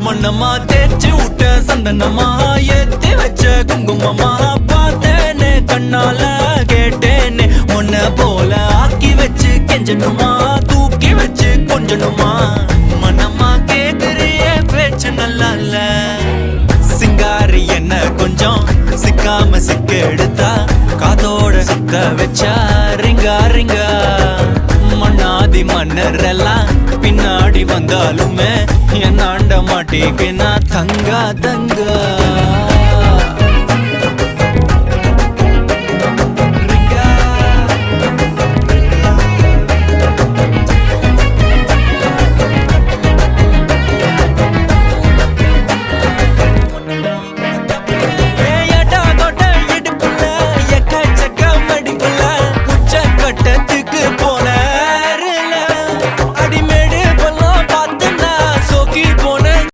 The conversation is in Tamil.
மண்ணமா தேய்ச்சி விட்ட சந்தனமா ஏத்தி வச்ச குங்குமமா பார்த்தேனே கண்ணால கேட்டேனே உன்ன போல ஆக்கி வச்சு கெஞ்சணுமா தூக்கி வச்சு கொஞ்சணுமா மனமா கேக்குறிய பேச்சு நல்லா இல்ல சிங்காரி என்ன கொஞ்சம் சிக்காம சிக்க எடுத்தா காதோட சுத்த வச்சா ரிங்கா ரிங்கா மண்ணாதி மன்னர் எல்லாம் பின்னாடி வந்தாலுமே என் ஆண்ட மாட்டேக்கு நான் தங்கா தங்கா